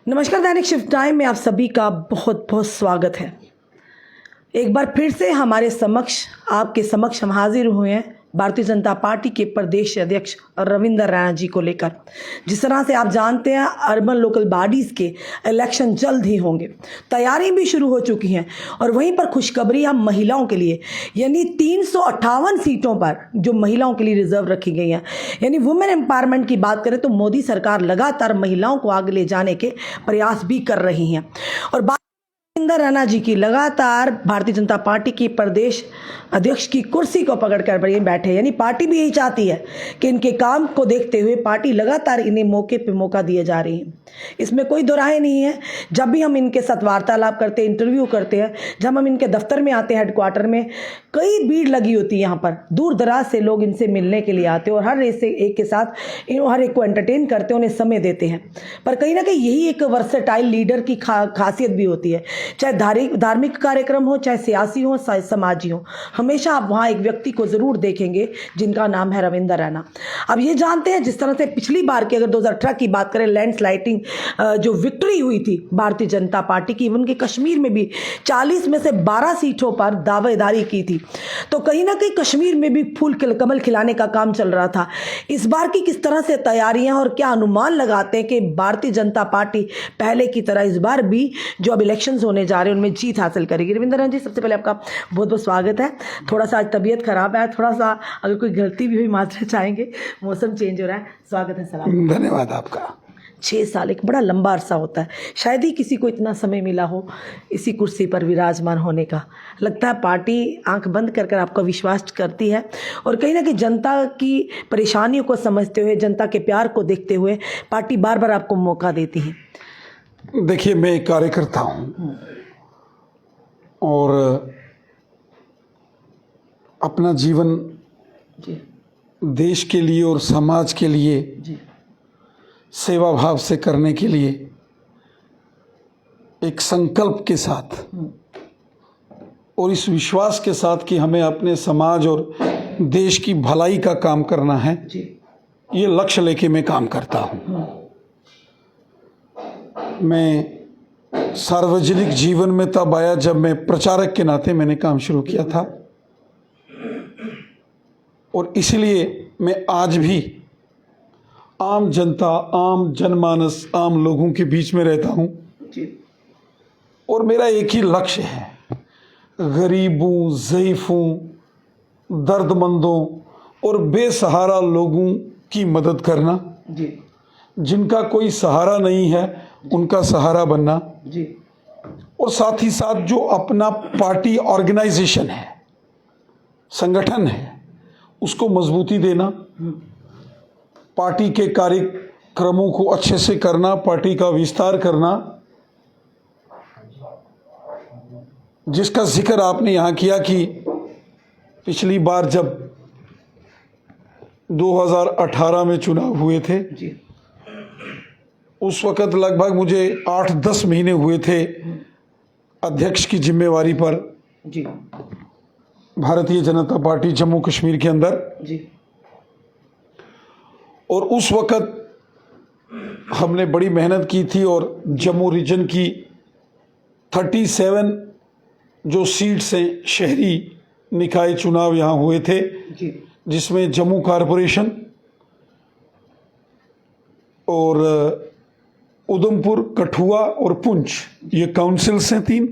नमस्कार, दैनिक shift time में आप सभी का बहुत बहुत स्वागत है। एक बार फिर से आपके समक्ष हम हाजिर हुए हैं भारतीय जनता पार्टी के प्रदेश अध्यक्ष रविंद्र रैना जी को लेकर। जिस तरह से आप जानते हैं, अर्बन लोकल बॉडीज़ के इलेक्शन जल्द ही होंगे, तैयारी भी शुरू हो चुकी हैं। और वहीं पर खुशखबरी हम महिलाओं के लिए, यानी 358 सीटों पर जो महिलाओं के लिए रिजर्व रखी गई हैं, यानी वुमेन एम्पावरमेंट की बात करें तो मोदी सरकार लगातार महिलाओं को आगे ले जाने के प्रयास भी कर रही हैं। और रविंद्र रैना जी की लगातार भारतीय जनता पार्टी की प्रदेश अध्यक्ष की कुर्सी को पकड़कर बैठे, यानी पार्टी भी यही चाहती है कि इनके काम को देखते हुए पार्टी लगातार इन्हें मौके पे मौका दिए जा रही है। इसमें कोई दो राय नहीं है। जब भी हम इनके साथ वार्तालाप करते हैं, इंटरव्यू करते हैं, जब हम इनके दफ्तर में आते हैं, हेडक्वार्टर में कई भीड़ लगी होती है। यहाँ पर दूर दराज से लोग इनसे मिलने के लिए आते हैं और हर एक के साथ हर एक को एंटरटेन करते हैं, उन्हें समय देते हैं। पर कहीं ना कहीं यही एक वर्सेटाइल लीडर की खासियत भी होती है। चाहे धार्मिक कार्यक्रम हो, चाहे सियासी हो, चाहे समाजी हो, हमेशा आप वहाँ एक व्यक्ति को ज़रूर देखेंगे जिनका नाम है रविंद्र रैना। अब ये जानते हैं, जिस तरह से पिछली बार की अगर 2018 की बात करें, लैंडस्लाइडिंग जो विक्ट्री हुई थी भारतीय जनता पार्टी की, इवन के कश्मीर में भी 40 में से 12 सीटों पर दावेदारी की थी, तो कहीं ना कहीं कश्मीर में भी फूल कमल खिलाने का काम चल रहा था। इस बार की किस तरह से तैयारियां और क्या अनुमान लगाते हैं कि भारतीय जनता पार्टी पहले की तरह इस बार भी जो अब इलेक्शंस होने जा रहे हैं उनमें जीत हासिल करेगी? रविंद्र रैना जी, सबसे पहले आपका बहुत बहुत स्वागत है। थोड़ा सा आज तबीयत खराब है, थोड़ा सा अगर कोई गलती भी हुई माजरा चाहेंगे, मौसम चेंज हो रहा है। स्वागत है सर आपका। धन्यवाद आपका। 6 साल एक बड़ा लंबा अरसा होता है, शायद ही किसी को इतना समय मिला हो इसी कुर्सी पर विराजमान होने का। लगता है पार्टी आंख बंद कर आपका विश्वास करती है और कहीं ना कहीं जनता की परेशानियों को समझते हुए, जनता के प्यार को देखते हुए पार्टी बार बार आपको मौका देती है। देखिए, मैं एक कार्यकर्ता हूँ और अपना जीवन जी देश के लिए और समाज के लिए जी सेवा भाव से करने के लिए एक संकल्प के साथ और इस विश्वास के साथ कि हमें अपने समाज और देश की भलाई का काम करना है, ये लक्ष्य लेके मैं काम करता हूँ। मैं सार्वजनिक जीवन में तब आया जब मैं प्रचारक के नाते मैंने काम शुरू किया था और इसलिए मैं आज भी आम जनता, आम जनमानस, आम लोगों के बीच में रहता हूँ और मेरा एक ही लक्ष्य है, गरीबों, ज़ईफ़ों, दर्दमंदों और बेसहारा लोगों की मदद करना, जिनका कोई सहारा नहीं है उनका सहारा बनना, और साथ ही साथ जो अपना पार्टी ऑर्गेनाइजेशन है, संगठन है, उसको मजबूती देना, पार्टी के कार्यक्रमों को अच्छे से करना, पार्टी का विस्तार करना, जिसका जिक्र आपने यहाँ किया कि पिछली बार जब 2018 में चुनाव हुए थे, उस वक़्त लगभग मुझे 8-10 महीने हुए थे अध्यक्ष की जिम्मेवारी पर भारतीय जनता पार्टी जम्मू कश्मीर के अंदर। और उस वक़्त हमने बड़ी मेहनत की थी और जम्मू रीजन की 37 जो सीट्स हैं, शहरी निकाय चुनाव यहाँ हुए थे, जिसमें जम्मू कॉरपोरेशन और उधमपुर, कठुआ और पुंछ, ये काउंसिल्स हैं 3,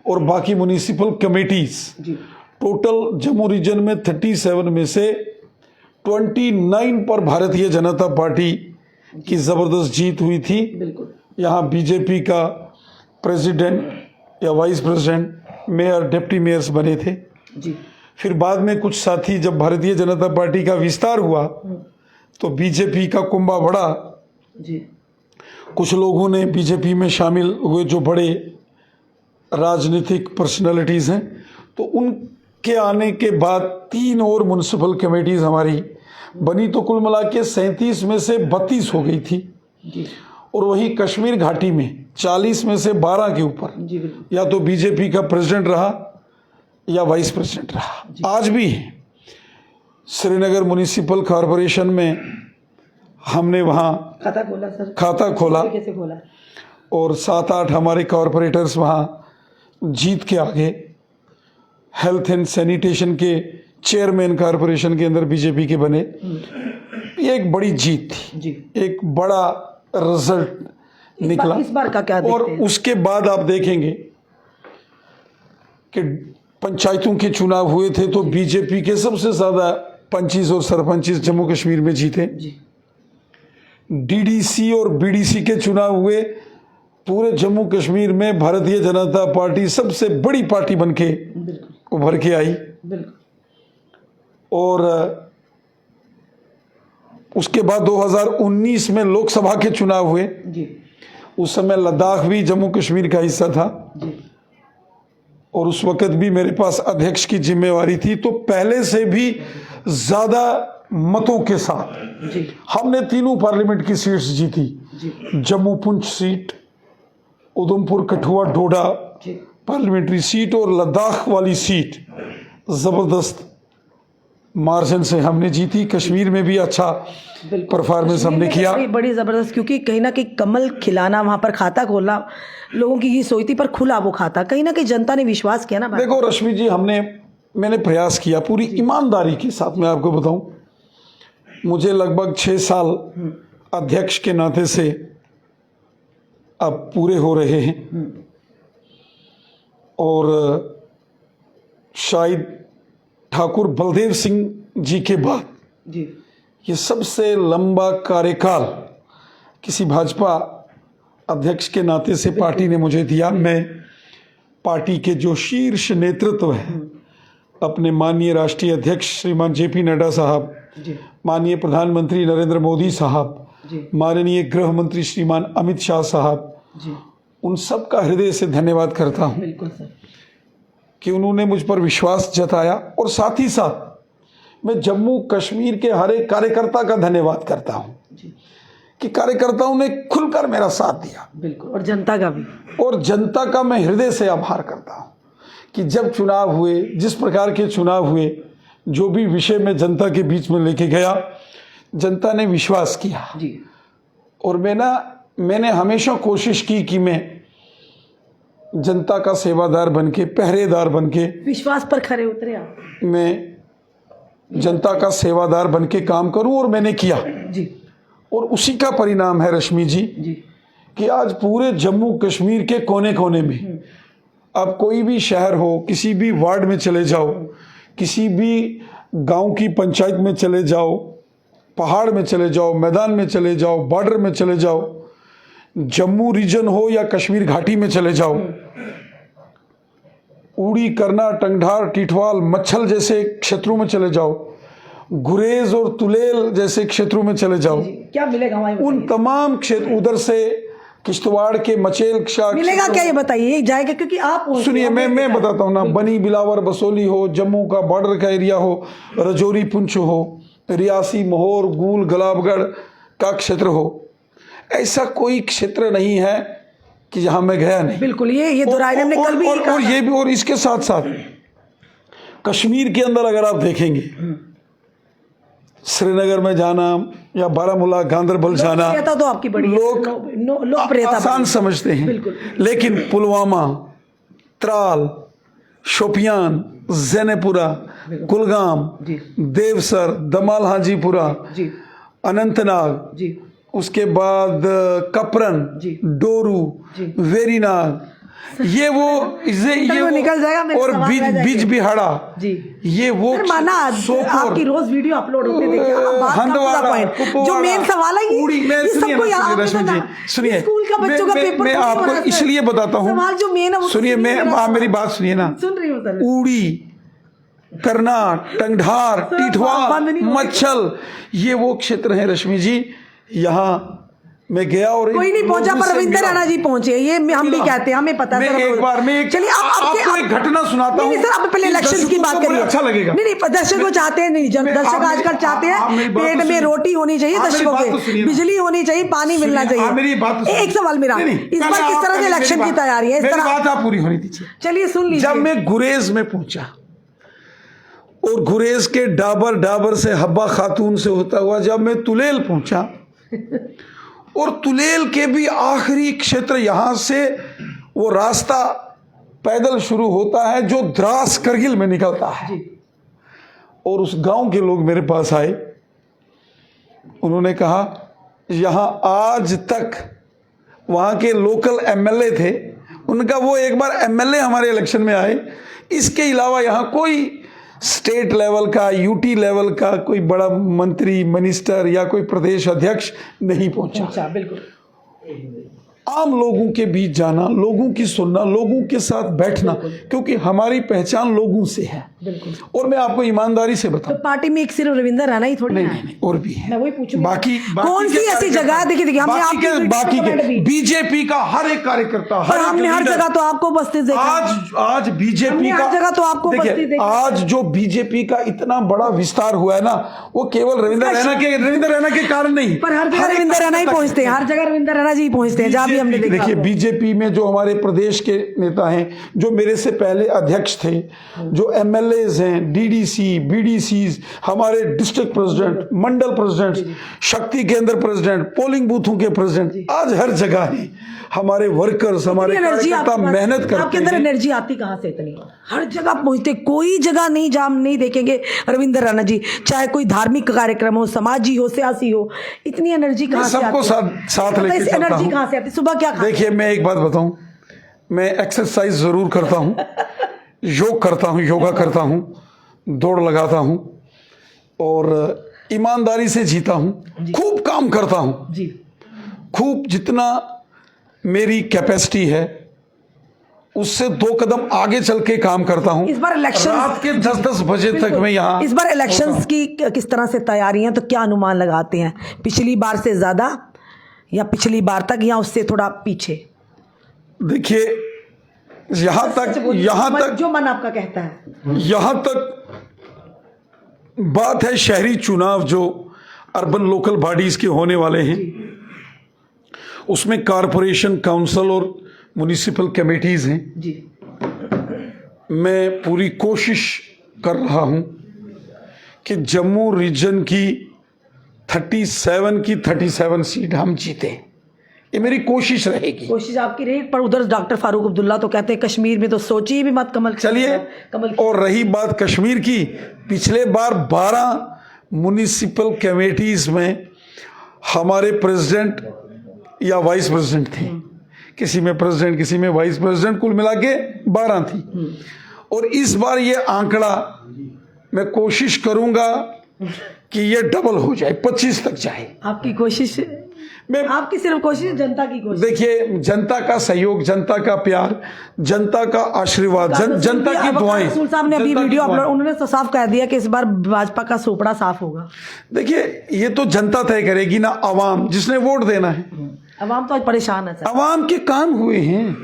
और बाकी municipal committees. Total Jammu region में 37 में से 29 पर भारतीय जनता पार्टी की ज़बरदस्त जीत हुई थी। यहाँ बीजेपी का प्रेसिडेंट या vice president, mayor, deputy mayors बने थे। फिर बाद में कुछ साथी, जब भारतीय जनता पार्टी का विस्तार हुआ तो बीजेपी का कुंभा बढ़ा, कुछ लोगों ने बीजेपी में शामिल हुए जो बड़े राजनीतिक पर्सनालिटीज़ हैं, तो उनके आने के बाद 3 और म्युनिसिपल कमेटीज़ हमारी बनी, तो कुल मिला के 37 में से 32 हो गई थी। और वही कश्मीर घाटी में 40 में से 12 के ऊपर या तो बीजेपी का प्रेसिडेंट रहा या वाइस प्रेसिडेंट रहा। आज भी श्रीनगर म्युनिसिपल कॉरपोरेशन में हमने वहाँ खाता खोला। कैसे खोला? और 7-8 हमारे कॉरपोरेटर्स वहाँ जीत के आगे। हेल्थ एंड सैनिटेशन के चेयरमैन कॉरपोरेशन के अंदर बीजेपी के बने। ये एक बड़ी जीत थी जी। एक बड़ा रिजल्ट निकला। इस बार का क्या देखते और हैं? उसके बाद आप देखेंगे कि पंचायतों के चुनाव हुए थे तो बीजेपी के सबसे ज़्यादा पंचीस और सरपंचीस जम्मू कश्मीर में जीते। जी। डीडीसी और बीडीसी के चुनाव हुए, पूरे जम्मू कश्मीर में भारतीय जनता पार्टी सबसे बड़ी पार्टी बनके बिल्कुल उभर के आई। बिल्कुल। और उसके बाद 2019 में लोकसभा के चुनाव हुए। जी। उस उस समय लद्दाख भी जम्मू कश्मीर का हिस्सा था जी। और उस वक्त भी मेरे पास अध्यक्ष की जिम्मेवारी थी। तो पहले से भी ज़्यादा मतों के साथ जी। हमने तीनों पार्लियामेंट की सीट्स जीती। जी। जम्मू पुंछ सीट, उधमपुर कठुआ डोडा जी। पार्लियामेंट्री सीट और लद्दाख वाली सीट ज़बरदस्त मार्जिन से हमने जीती। कश्मीर में भी अच्छा परफॉर्मेंस हमने किया। बड़ी ज़बरदस्त, क्योंकि कहीं ना कहीं कमल खिलाना, वहाँ पर खाता खोलना लोगों की ये सोई थी, पर खुला वो खाता, कहीं ना कहीं जनता ने विश्वास किया ना भाई। देखो रश्मि जी, मैंने प्रयास किया पूरी ईमानदारी के साथ। मैं आपको बताऊं, मुझे लगभग 6 साल अध्यक्ष के नाते से अब पूरे हो रहे हैं और शायद ठाकुर बलदेव सिंह जी के बाद जी। ये सबसे लंबा कार्यकाल किसी भाजपा अध्यक्ष के नाते से पार्टी ने मुझे दिया। मैं पार्टी के जो शीर्ष नेतृत्व है, अपने माननीय राष्ट्रीय अध्यक्ष श्रीमान जेपी नड्डा साहब, माननीय प्रधानमंत्री नरेंद्र मोदी साहब, माननीय गृह मंत्री श्रीमान अमित शाह साहब, उन सब का हृदय से धन्यवाद करता हूं बिल्कुल सर, कि उन्होंने मुझ पर विश्वास जताया। और साथ ही साथ मैं जम्मू कश्मीर के हर एक कार्यकर्ता का धन्यवाद करता हूं कि कार्यकर्ताओं ने खुलकर मेरा साथ दिया। बिल्कुल। और जनता का भी, और जनता का मैं हृदय से आभार करता हूं कि जब चुनाव हुए, जिस प्रकार के चुनाव हुए, जो भी विषय में जनता के बीच में लेके गया, जनता ने विश्वास किया। जी। और मैंने हमेशा कोशिश की कि मैं जनता का सेवादार बनके, पहरेदार बनके, विश्वास पर खरे उतरे आप। मैं जनता का सेवादार बनके काम करूं, और मैंने किया। जी। और उसी का परिणाम है रश्मि जी कि आज पूरे जम्मू कश्मीर के कोने कोने में, आप कोई भी शहर हो, किसी भी वार्ड में चले जाओ, किसी भी गांव की पंचायत में चले जाओ, पहाड़ में चले जाओ, मैदान में चले जाओ, बॉर्डर में चले जाओ, जम्मू रीजन हो या कश्मीर घाटी में चले जाओ, उड़ी, करना, टंगधार, टिठवाल, मच्छल जैसे क्षेत्रों में चले जाओ, गुरेज और तुलेल जैसे क्षेत्रों में चले जाओ, क्या मिलेगा हमारे? उन तमाम क्षेत्र, उधर से किश्तवाड़ के मचेल मिलेगा क्या ये बताइए, जाएगा? क्योंकि आप सुनिए, मैं बताता हूँ ना, बनी, बिलावर, बसोली हो, जम्मू का बॉर्डर का एरिया हो, रजौरी, पुंछ हो, रियासी, महोर, गूल, गुलाबगढ़ का क्षेत्र हो, ऐसा कोई क्षेत्र नहीं है कि जहां मैं गया नहीं। बिल्कुल, ये दोहराए हमने कल भी और ये भी, और इसके साथ साथ कश्मीर के अंदर अगर आप देखेंगे, श्रीनगर में जाना या बारामूला, गांदरबल जाना, तो आपकी बड़ी लोग लोकप्रियता आसान समझते हैं। बिल्कुल। लेकिन पुलवामा, त्राल, शोपियान, जैनेपुरा, कुलगाम, देवसर, दमाल हाजीपुरा, अनंतनाग, उसके बाद कपरन, डोरू, वेरीनाग, ये वो निकल जाएगा। और बीज बिहाड़ा, ये वो माना आपकी रोज वीडियो अपलोड होते देखिए। जो मेन सवाल है ये सबको याद है। सुनिए, स्कूल का बच्चों का पेपर मैं आपको इसलिए बताता हूँ, सवाल जो मेन है, सुनिए, मैं मेरी बात सुनिए ना, सुन रही हूँ। उड़ी, करना, टंगधार, टिठवाल, मच्छल, ये वो क्षेत्र है रश्मि जी। यहाँ मैं गया और कोई नहीं पहुंचा, पर रविंदर राणा जी पहुंचे, ये हम भी कहते हैं, हमें पता है। चलिए आपको एक घटना सुनाता हूँ। सर, अब पहले इलेक्शन की बात करिए। अच्छा लगेगा। नहीं, दर्शक को चाहते हैं, नहीं, जब दर्शक आजकल चाहते हैं पेट में रोटी होनी चाहिए, दर्शकों के बिजली होनी चाहिए, पानी मिलना चाहिए। एक सवाल मेरा, इस बार किस तरह से इलेक्शन की तैयारी है? इस तरह बात आप पूरी होनी दीजिए। चलिए सुन लीजिए। जब मैं गुरेज में पहुंचा और गुरेज के डाबर से हब्बा खातून से होता हुआ जब मैं तुलेल पहुंचा, और तुलेल के भी आखिरी क्षेत्र, यहाँ से वो रास्ता पैदल शुरू होता है जो द्रास करगिल में निकलता है। और उस गांव के लोग मेरे पास आए, उन्होंने कहा यहाँ आज तक वहाँ के लोकल एमएलए थे, उनका वो एक बार एमएलए हमारे इलेक्शन में आए, इसके अलावा यहाँ कोई स्टेट लेवल का, यूटी लेवल का कोई बड़ा मंत्री, मिनिस्टर या कोई प्रदेश अध्यक्ष नहीं पहुंचा। बिल्कुल आम लोगों के बीच जाना, लोगों की सुनना, लोगों के साथ बैठना, क्योंकि हमारी पहचान लोगों से है। बिल्कुल। और मैं आपको ईमानदारी से बताऊं, तो पार्टी में एक सिर्फ रविंदर राणा ही थोड़ी नहीं, और भी है। मैं वही पूछूंगी, बाकी कौन सी ऐसी जगह है? देखिए हमने बाकी के बीजेपी का हर एक कार्यकर्ता, पर हमने हर जगह तो आपको बस्ती देखा। आज बीजेपी का हर जगह तो आपको बस्ती देखा। आज जो बीजेपी का इतना बड़ा विस्तार हुआ है ना, वो केवल रविंदर रैना के कारण नहीं, पर हर जगह रविंदर राणा ही पहुंचते हैं, हर जगह रविंदर राणा जी पहुंचते हैं जहां भी हमने देखा। देखिए बीजेपी में जो हमारे प्रदेश के नेता हैं, जो मेरे से पहले अध्यक्ष थे, जो एमएलएज हैं, डीडीसी, बीडीसी, हमारे डिस्ट्रिक्ट प्रेसिडेंट, मंडल प्रेसिडेंट, शक्ति केंद्र प्रेसिडेंट, पोलिंग बूथों के प्रेसिडेंट, आज हर जगह है हमारे वर्कर्स, हमारे कार्यकर्ता मेहनत करते हैं। आपके अंदर एनर्जी आती कहाँ से इतनी? हर जगह पहुंचते, कोई जगह नहीं जहां नहीं देखेंगे रविंदर राणा जी, चाहे कोई धार्मिक कार्यक्रम हो, समाजी हो, सियासी हो, इतनी एनर्जी कहाँ से आती? सबको साथ लेके चलता हूं। एनर्जी कहाँ से आती? सुबह क्या खाते? देखिए मैं एक बात बताऊं, मैं एक्सरसाइज जरूर करता हूं, योग करता हूं, योगा करता हूं, दौड़ लगाता हूं और ईमानदारी से जीता हूं, खूब काम करता हूं जी, खूब, जितना मेरी कैपेसिटी है उससे 2 कदम आगे चल के काम करता हूं। इस बार इलेक्शन रात के 10-10 बजे तक मैं यहाँ। इस बार इलेक्शंस की किस तरह से तैयारियां, तो क्या अनुमान लगाते हैं? पिछली बार से ज्यादा या पिछली बार तक या उससे थोड़ा पीछे? देखिए यहाँ तक जो मन आपका कहता है, यहाँ तक बात है शहरी चुनाव जो अर्बन लोकल बॉडीज के होने वाले हैं, उसमें कारपोरेशन, काउंसिल और म्युनिसिपल कमेटीज हैं जी। मैं पूरी कोशिश कर रहा हूं कि जम्मू रीजन की 37 सीट हम जीते, ये मेरी कोशिश रहेगी। कोशिश आपकी रही, पर उधर डॉक्टर फारूक अब्दुल्ला तो कहते हैं कश्मीर में तो सोचिए भी मत कमल। चलिए, और रही बात कश्मीर की, पिछले बार 12 म्युनिसिपल कमेटीज में हमारे प्रेसिडेंट या वाइस प्रेसिडेंट थे, किसी में प्रेसिडेंट, किसी में वाइस प्रेसिडेंट, कुल मिला के 12 थी। और इस बार ये आंकड़ा मैं कोशिश करूंगा कि ये डबल हो जाए, 25 तक जाए। आपकी कोशिश, आपकी सिर्फ कोशिश, जनता की कोशिश। देखिए जनता का सहयोग, जनता का प्यार, जनता का आशीर्वाद, जनता की दुआएं। रसूल साहब ने अभी वीडियो अपलोड, उन्होंने तो साफ कह दिया कि इस बार भाजपा का सोपड़ा साफ होगा। देखिए ये तो जनता तय करेगी ना, अवाम जिसने वोट देना है। अवाम तो आज परेशान है सर। अवाम के काम हुए हैं,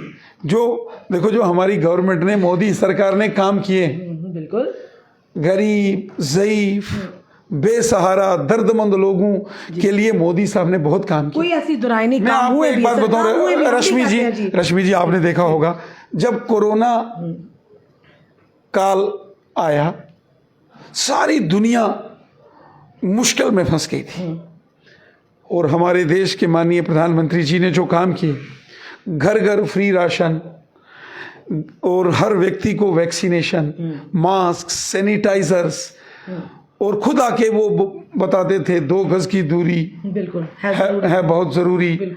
जो देखो जो हमारी गवर्नमेंट ने, मोदी सरकार ने काम किए, बिल्कुल, गरीब, ज़ईफ, बेसहारा, दर्दमंद लोगों के लिए मोदी साहब ने बहुत काम किया। कोई ऐसी दुराई नहीं। मैं आपको एक बात बताऊं, रश्मि जी आपने देखा होगा, जब कोरोना काल आया सारी दुनिया मुश्किल में फंस गई थी, और हमारे देश के माननीय प्रधानमंत्री जी ने जो काम किए, घर घर फ्री राशन और हर व्यक्ति को वैक्सीनेशन, मास्क, सैनिटाइजर्स, और खुद आके वो बताते थे 2 गज की दूरी बिल्कुल है बहुत जरूरी,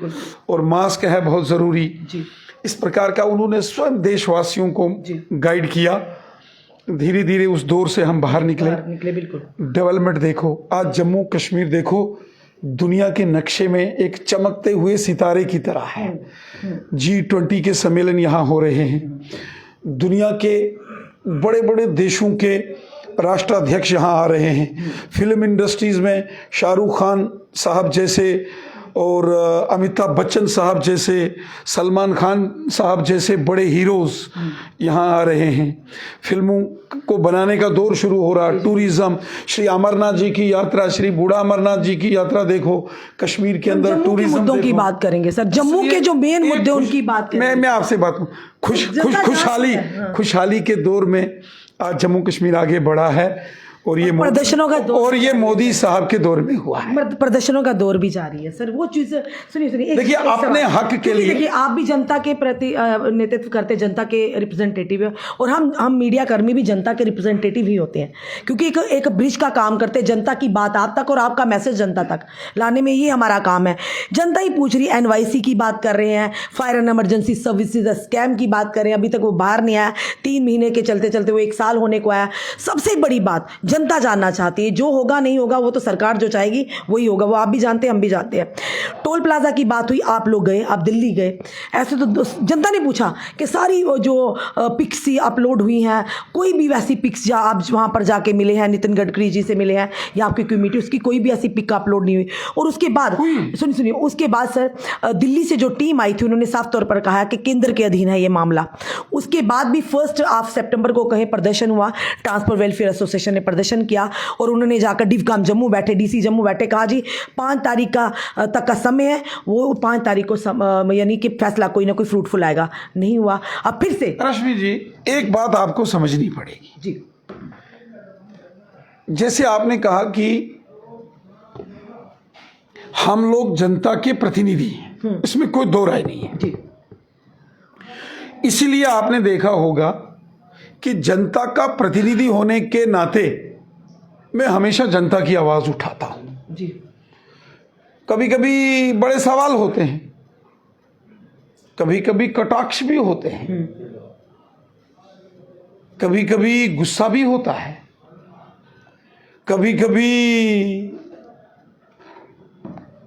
और मास्क है बहुत जरूरी जी। इस प्रकार का उन्होंने स्वयं देशवासियों को गाइड किया। धीरे धीरे उस दौर से हम बाहर निकले। बिल्कुल। डेवलपमेंट देखो, आज जम्मू कश्मीर देखो दुनिया के नक्शे में एक चमकते हुए सितारे की तरह है। G20 के सम्मेलन यहाँ हो रहे हैं, दुनिया के बड़े बड़े देशों के राष्ट्राध्यक्ष यहाँ आ रहे हैं। फिल्म इंडस्ट्रीज में शाहरुख खान साहब जैसे और अमिताभ बच्चन साहब जैसे, सलमान खान साहब जैसे बड़े हीरोज यहाँ आ रहे हैं। फिल्मों को बनाने का दौर शुरू हो रहा। टूरिज्म, श्री अमरनाथ जी की यात्रा, श्री बूढ़ा अमरनाथ जी की यात्रा देखो, कश्मीर के अंदर टूरिज्म मुद्दों की बात करेंगे सर, जम्मू के जो मेन मुद्दे उनकी बात करेंगे। मैं आपसे बात खुशहाली के दौर में आज जम्मू कश्मीर आगे बढ़ा है, और ये प्रदर्शनों का दौर, और ये मोदी साहब के दौर में हुआ है। प्रदर्शनों का दौर भी जारी है सर। वो चीज सुनिए देखिए, अपने हक के लिए देखिए, आप भी जनता के प्रति नेतृत्व करते, जनता के रिप्रेजेंटेटिव है, और हम मीडिया कर्मी भी जनता के रिप्रेजेंटेटिव ही होते हैं, क्योंकि एक ब्रिज का काम करते हैं, जनता की बात आप तक और आपका मैसेज जनता तक लाने में, ये हमारा काम है। जनता ही पूछ रही है, NYC की बात कर रहे हैं, fire and emergency services scam की बात कर रहे हैं, अभी तक वो बाहर नहीं आया, 3 महीने के चलते चलते वो 1 साल होने को आया। सबसे बड़ी बात जनता जानना चाहती है, जो होगा नहीं होगा वो तो सरकार जो चाहेगी वही होगा, वो आप भी जानते हैं, हम भी जानते हैं। टोल प्लाजा की बात हुई, आप लोग गए, आप दिल्ली गए, ऐसे तो जनता ने पूछा कि सारी जो पिक्स अपलोड हुई हैं, कोई भी वैसी पिक्स या आप वहाँ पर जाके मिले हैं, नितिन गडकरी जी से मिले हैं या आपकी कम्युनिटी, उसकी कोई भी ऐसी पिक अपलोड नहीं हुई। और उसके बाद सुनिए, उसके बाद सर दिल्ली से जो टीम आई थी उन्होंने साफ तौर पर कहा कि केंद्र के अधीन है ये मामला। उसके बाद भी 1 सितंबर को कहीं प्रदर्शन हुआ, ट्रांसपोर्ट वेलफेयर एसोसिएशन ने प्रदर्शन किया और उन्होंने जाकर डिवकाम जम्मू बैठे, DC जम्मू बैठे, कहा जी 5 तारीख तक का समय है, वो 5 तारीख को यानी कि फैसला कोई ना कोई फ्रूटफुल आएगा। नहीं हुआ। अब फिर से रश्मि जी, एक बात आपको समझनी पड़ेगी जी, जैसे आपने कहा कि हम लोग जनता के प्रतिनिधि हैं, इसमें कोई दो राय नहीं है जी, इसीलिए आपने देखा होगा कि जनता का प्रतिनिधि होने के नाते मैं हमेशा जनता की आवाज उठाता हूं। जी, कभी कभी बड़े सवाल होते हैं, कभी कभी कटाक्ष भी होते हैं, कभी कभी गुस्सा भी होता है, कभी कभी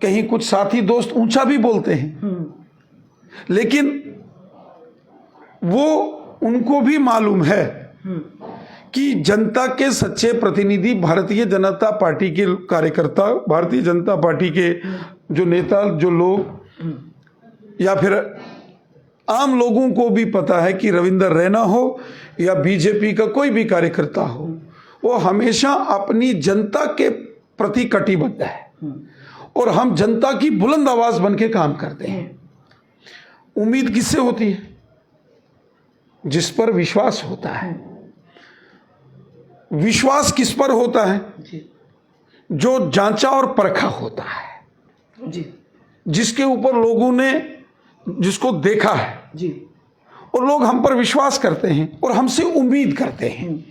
कहीं कुछ साथी दोस्त ऊंचा भी बोलते हैं, लेकिन वो उनको भी मालूम है कि जनता के सच्चे प्रतिनिधि भारतीय जनता पार्टी के कार्यकर्ता, भारतीय जनता पार्टी के जो नेता, जो लोग, या फिर आम लोगों को भी पता है कि रविंदर रैना हो या बीजेपी का कोई भी कार्यकर्ता हो, वो हमेशा अपनी जनता के प्रति कटिबद्ध है और हम जनता की बुलंद आवाज बन के काम करते हैं। उम्मीद किससे होती है? जिस पर विश्वास होता है। विश्वास किस पर होता है? जो जांचा और परखा होता है, जिसके ऊपर लोगों ने, जिसको देखा है जी, और लोग हम पर विश्वास करते हैं और हमसे उम्मीद करते हैं,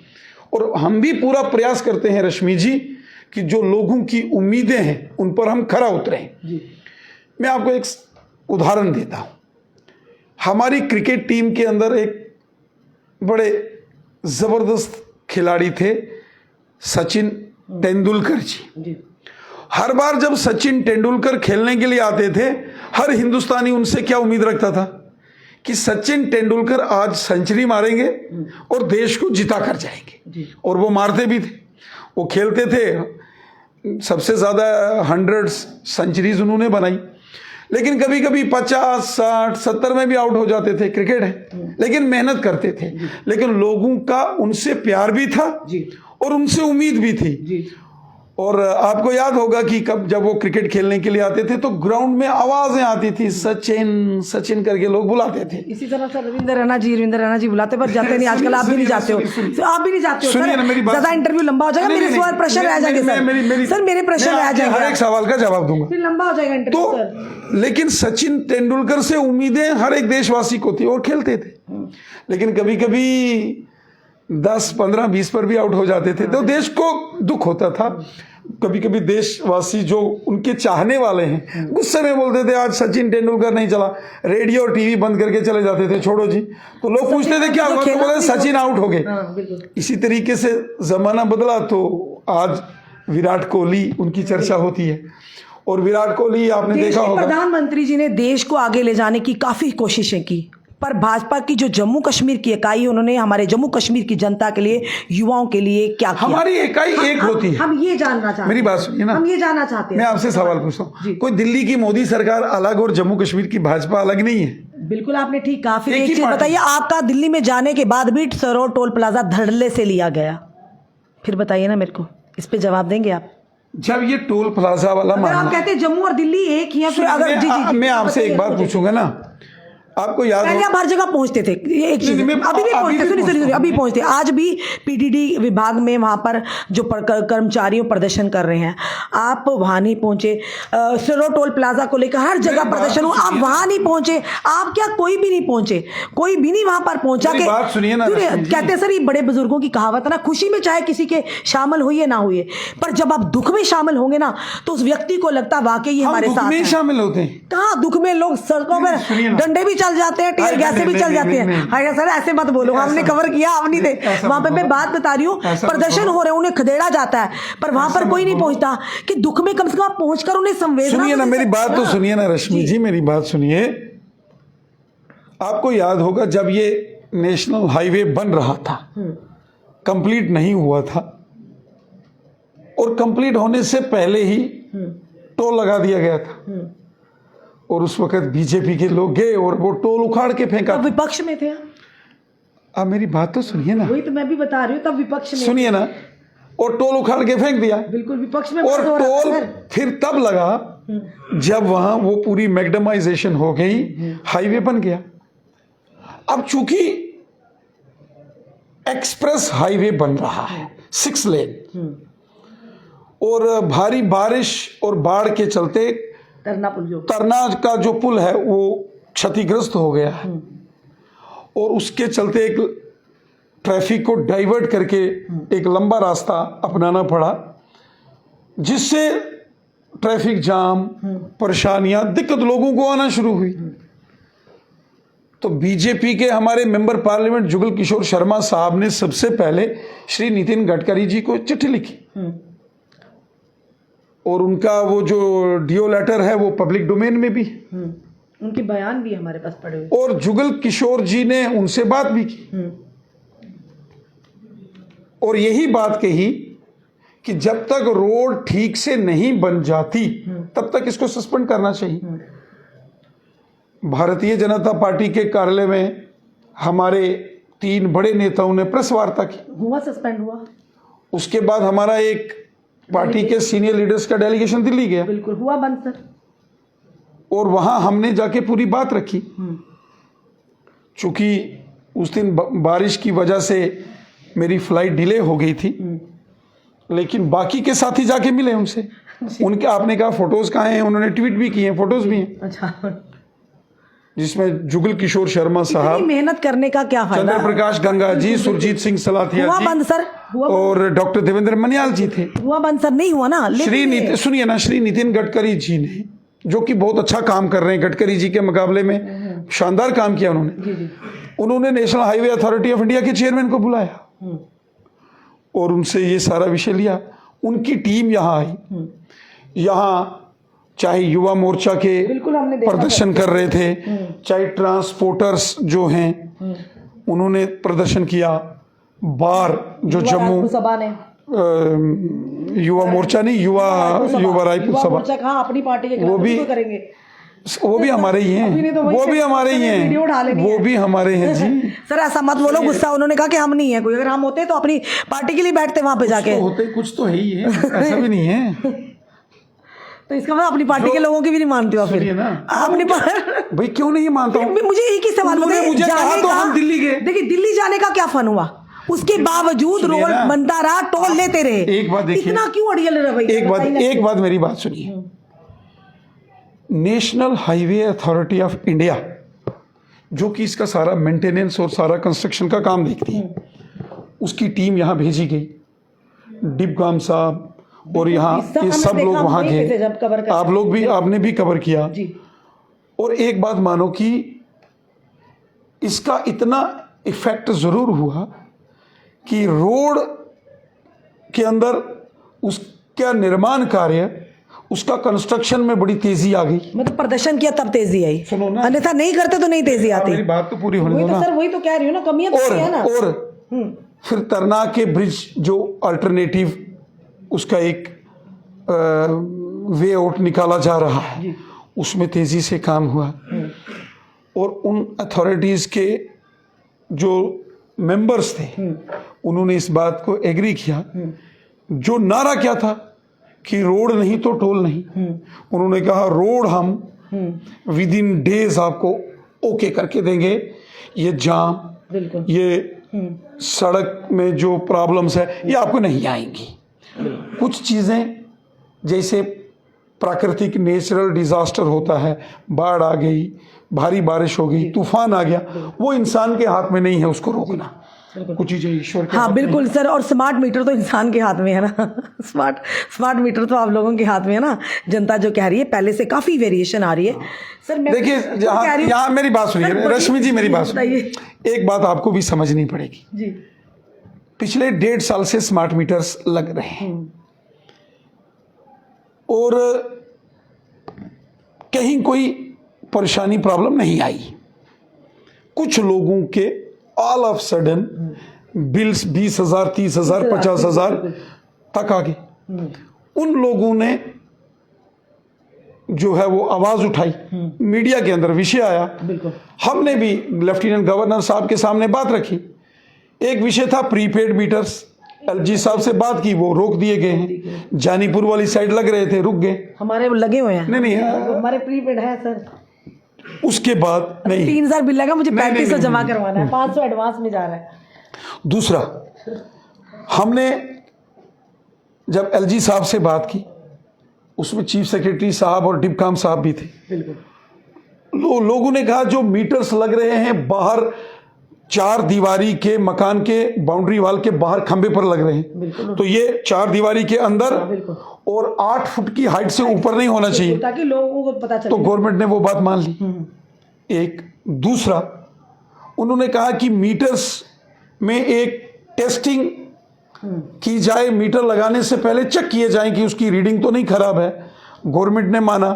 और हम भी पूरा प्रयास करते हैं रश्मि जी कि जो लोगों की उम्मीदें हैं उन पर हम खरा उतरें। मैं आपको एक उदाहरण देता हूं। हमारी क्रिकेट टीम के अंदर एक बड़े जबरदस्त खिलाड़ी थे, सचिन तेंदुलकर जी। हर बार जब सचिन तेंदुलकर खेलने के लिए आते थे, हर हिंदुस्तानी उनसे क्या उम्मीद रखता था कि सचिन तेंदुलकर आज सेंचुरी मारेंगे और देश को जिता कर जाएंगे, और वो मारते भी थे। वो खेलते थे, सबसे ज्यादा 100 सेंचुरीज उन्होंने बनाई, लेकिन कभी कभी 50, 60, 70 में भी आउट हो जाते थे। क्रिकेट है, लेकिन मेहनत करते थे, लेकिन लोगों का उनसे प्यार भी था और उनसे उम्मीद भी थी। और आपको याद होगा कि कब जब वो क्रिकेट खेलने के लिए आते थे तो ग्राउंड में आवाजें आती थी, सचिन सचिन करके लोग बुलाते थे। इसी तरह सर रविंदर रैना जी बुलाते, पर जाते नहीं आजकल। आप भी नहीं जाते हो, आप भी नहीं जाते हो। सुनिए ना मेरी बात, ज्यादा इंटरव्यू लंबा हो जाएगा, मेरे सवाल प्रश्न रह जाएंगे सर, मेरे प्रश्न रह जाएंगे, हर एक सवाल का जवाब दूंगा, फिर लंबा हो जाएगा इंटरव्यू तो सर। लेकिन सचिन तेंदुलकर से उम्मीदें हर एक देशवासी को थी और खेलते थे, लेकिन कभी कभी 10, 15, 20 पर भी आउट हो जाते थे, तो देश को दुख होता था। कभी कभी देशवासी जो उनके चाहने वाले हैं गुस्से में बोलते थे आज सचिन तेंदुलकर नहीं चला, रेडियो और टीवी बंद करके चले जाते थे, छोड़ो जी। तो लोग पूछते थे क्या हुआ, तो बोले सचिन आउट हो गए। इसी तरीके से जमाना बदला तो आज विराट कोहली उनकी चर्चा होती है, और विराट कोहली आपने देखा होगा, प्रधानमंत्री जी ने देश को आगे ले जाने की काफी कोशिशें की, पर भाजपा की जो जम्मू कश्मीर की इकाई, उन्होंने हमारे जम्मू कश्मीर की जनता के लिए, युवाओं के लिए क्या किया? हमारी इकाई एक होती है। हम ये जानना चाहते हैं, मेरी बात सुनिए ना, हम ये जानना चाहते हैं। मैं आपसे सवाल पूछता हूँ, कोई दिल्ली की मोदी सरकार अलग और जम्मू कश्मीर की भाजपा अलग नहीं है? बिल्कुल, आपने ठीक कहा। फिर एक चीज बताइए, आपका दिल्ली में जाने के बाद भी सरोवर टोल प्लाजा धड़ल्ले से लिया गया, फिर बताइए ना मेरे को, इस पे जवाब देंगे आप? जब ये टोल प्लाजा वाला मामला, आप कहते हैं जम्मू और दिल्ली एक ही है, फिर अगर मैं आपसे एक बात पूछूंगा ना, आपको याद पहले हो, आप हर जगह पहुंचते थे, ये एक चीज नहीं, मैं अभी भी अभी पहुंचते, भी सुनिए अभी पहुंचता पहुंचते, आज भी पीडीडी विभाग में वहां पर जो कर्मचारियों प्रदर्शन कर रहे हैं, आप वहां नहीं पहुंचे। सिरो टोल प्लाजा को लेकर हर जगह मेरी बात प्रदर्शन तो हुआ, आप सुनिए वहां नहीं पहुंचे। आप क्या, कोई भी नहीं पहुंचे, कोई भी नहीं वहां पर पहुंचा मेरी के। बात सुनिए ना रश्मि जी। कहते हैं सर, ये बड़े बुजुर्गों की कहावत है ना, खुशी में चाहे किसी के शामिल हुई ना हुई, पर जब आप दुख में शामिल होंगे ना, तो उस व्यक्ति को लगता है वाकई ये हम हमारे दुख साथ में है। शामिल होते हैं। कहाँ दुख में लोग सड़कों सुनिए पर ना। डंडे भी चल जाते हैं, टीयर अरे गैसें भी नहीं, चल नहीं, जाती नहीं, हैं। नहीं। हाँ सर, ऐसे मत बोलो, हमने ऐसा- कवर किया, आप नहीं थे ऐसा वहां पे। मत मैं बोलो। बात बता रही हूँ, ऐसा मत प्रदर्शन बोलो। हो रहे हैं, उन्हें खदेड़ा जाता है, पर वहां ऐसा पर मत कोई नहीं बोलो। पहुंचता कि दुख में कम से कम पहुंचकर उन्हें संवेदना सुनिए तो ना, दे मेरी सकते बात हैं तो ना। सुनिए ना रश्मि जी, मेरी बात सुनिए। आपको याद होगा जब ये नेशनल हाईवे बन रहा था, कंप्लीट नहीं हुआ था, और कंप्लीट होने से पहले ही टोल लगा दिया गया था, और उस वक्त बीजेपी के लोग गए और वो टोल उखाड़ के फेंका। तब विपक्ष में थे आप मेरी बात तो सुनिए ना, वही तो मैं भी बता रही हूँ, तब विपक्ष में सुनिए ना, और टोल उखाड़ के फेंक दिया। बिल्कुल विपक्ष में और बात हो रहा था टोल सर। फिर तब लगा जब वहां वो पूरी मैग्डमाइजेशन हो गई, हाईवे बन गया। अब चूंकि एक्सप्रेस हाईवे बन रहा है 6 लेन, और भारी बारिश और बाढ़ के चलते तरना पुल जो तरना का जो पुल है वो क्षतिग्रस्त हो गया है, और उसके चलते एक ट्रैफिक को डाइवर्ट करके एक लंबा रास्ता अपनाना पड़ा, जिससे ट्रैफिक जाम, परेशानियां, दिक्कत लोगों को आना शुरू हुई। तो बीजेपी के हमारे मेंबर पार्लियामेंट जुगल किशोर शर्मा साहब ने सबसे पहले श्री नितिन गडकरी जी को चिट्ठी लिखी, और उनका वो जो डीओ लेटर है वो पब्लिक डोमेन में भी, उनके बयान भी हमारे पास पड़े हुए। और जुगल किशोर जी ने उनसे बात भी की, और यही बात कही कि जब तक रोड ठीक से नहीं बन जाती तब तक इसको सस्पेंड करना चाहिए। भारतीय जनता पार्टी के कार्यालय में हमारे 3 बड़े नेताओं ने प्रेस वार्ता की, हुआ सस्पेंड हुआ। उसके बाद हमारा एक पार्टी के सीनियर लीडर्स का डेलीगेशन दिल्ली गया, बिल्कुल हुआ बंद सर। और वहां हमने जाके पूरी बात रखी। चूंकि उस दिन बारिश की वजह से मेरी फ्लाइट डिले हो गई थी, लेकिन बाकी के साथी जाके मिले उनसे, उनके आपने कहा फोटोज कहाँ हैं, उन्होंने ट्वीट भी किए हैं, फोटोज भी हैं, अच्छा, जिसमें जुगल किशोर शर्मा इतनी साहब, मेहनत करने का क्या फायदा। चंद्र प्रकाश गंगा जी, सुरजीत सिंह सलाथिया हुआ बंद जी, सर, हुआ बंद। और डॉक्टर देवेंद्र मनियाल जी थे। हुआ बंद सर, नहीं हुआ ना। सुनिए ना, श्री नितिन गडकरी जी ने, जो कि बहुत अच्छा काम कर रहे हैं, गडकरी जी के मुकाबले में शानदार काम किया उन्होंने national highway authority of India के चेयरमैन को बुलाया, और उनसे ये सारा विषय लिया। उनकी टीम यहाँ आई, यहाँ चाहे युवा मोर्चा के बिल्कुल हमने देखा प्रदर्शन कर रहे थे, चाहे ट्रांसपोर्टर्स जो हैं उन्होंने प्रदर्शन किया, बार जो जम्मू सभा ने युवा मोर्चा नहीं, युवा रायपुर सभा, मोर्चा कहाँ अपनी पार्टी के वो भी करेंगे, वो भी हमारे ही हैं, वो भी हमारे ही हैं, वो भी हमारे हैं जी। सर ऐसा मत बोलो, गुस्सा। उन्होंने कहा कि हम नहीं है कोई, अगर हम होते तो अपनी पार्टी के लिए बैठते वहां पे जाके। होते कुछ तो है ही है, ऐसा भी नहीं है। तो इसका मतलब अपनी पार्टी के लोगों की भी नहीं मानते हो फिर ना, अपनी भाई क्यों नहीं मानता हूँ? मुझे एक ही सवाल, मुझे कहा तो हम दिल्ली गए। देखिए दिल्ली जाने का क्या फन हुआ, उसके बावजूद रोड बनता रहा, टोल लेते रहे। एक बात देखिए, इतना क्यों अड़ियल रवैया? एक बात मेरी बात सुनिए। National highway authority of India, जो कि इसका सारा मेंटेनेंस और सारा कंस्ट्रक्शन का काम देखती है, उसकी टीम यहाँ भेजी गई, डिबगाम साहब और यहाँ ये सब लोग वहाँ गए, आप लोग भी, आपने भी कवर किया। और एक बात मानो कि इसका इतना इफेक्ट जरूर हुआ कि रोड के अंदर उसका निर्माण कार्य, उसका कंस्ट्रक्शन में बड़ी तेजी आ गई। मतलब प्रदर्शन किया तब तेजी आई, सुनो ना, अन्यथा नहीं करते तो नहीं तेजी आती। मेरी बात तो पूरी होने दो ना सर, वही तो कह रही हूँ ना, कमियां तो है ना। और फिर तरना के ब्रिज जो अल्टरनेटिव, उसका एक वे आउट निकाला जा रहा है, उसमें तेजी से काम हुआ, और उन अथॉरिटीज के जो मेंबर्स थे उन्होंने इस बात को एग्री किया। जो नारा क्या था कि रोड नहीं तो टोल नहीं, उन्होंने कहा रोड हम विद इन डेज आपको ओके करके देंगे। ये जाम, बिल्कुल। ये सड़क में जो प्रॉब्लम्स है ये आपको नहीं आएंगी। कुछ चीज़ें जैसे प्राकृतिक नेचुरल डिजास्टर होता है, बाढ़ आ गई, भारी बारिश हो गई, तूफान आ गया, वो इंसान के हाथ में नहीं है उसको रोकना, कुछ चीज़ें ईश्वर के हाँ हाथ में बिल्कुल सर। और स्मार्ट मीटर तो इंसान के हाथ में है ना। स्मार्ट मीटर तो आप लोगों के हाथ में है ना। जनता जो कह रही है पहले से काफ़ी वेरिएशन आ रही है सर। मैं देखिए, कह रही हूँ- यहाँ मेरी बात सुनिए, सर, रश्मि जी मेरी बात सुनिए। बताइए। एक बात आपको भी समझनी पड़ेगी। जी। पिछले 1.5 साल से स्मार्ट मीटर्स लग रहे हैं और कहीं कोई परेशानी प्रॉब्लम नहीं आई। कुछ लोगों के ऑल ऑफ सडन बिल्स 20,000, 30,000, 50,000 तक आ गए। उन लोगों ने जो है वो आवाज उठाई, मीडिया के अंदर विषय आया, हमने भी लेफ्टिनेंट गवर्नर साहब के सामने बात रखी। एक विषय था प्रीपेड मीटर्स, एलजी साहब से बात की, वो रोक दिए गए हैं। जानीपुर वाली साइड लग रहे थे, रुक गए। हमारे लगे हुए हैं। नहीं हमारे प्रीपेड है सर। उसके बाद नहीं, 3,000 बिल लगा, मुझे 3500 जमा नहीं। करवाना है, 500 एडवांस में जा रहा है। दूसरा, हमने जब एलजी साहब से बात की, उसमें चीफ सेक्रेटरी साहब और डिपकाम साहब भी थे। लोगों ने कहा जो मीटर्स लग रहे हैं बाहर 4 दीवारी के मकान के बाउंड्री वाल के बाहर खंबे पर लग रहे हैं, तो ये 4 दीवारी के अंदर और 8 फुट की हाइट से ऊपर नहीं होना चाहिए, ताकि लोगों को पता चले। तो गवर्नमेंट ने वो बात मान ली। एक दूसरा, उन्होंने कहा कि मीटर्स में एक टेस्टिंग की जाए, मीटर लगाने से पहले चेक किए जाए कि उसकी रीडिंग तो नहीं खराब है, गवर्नमेंट ने माना।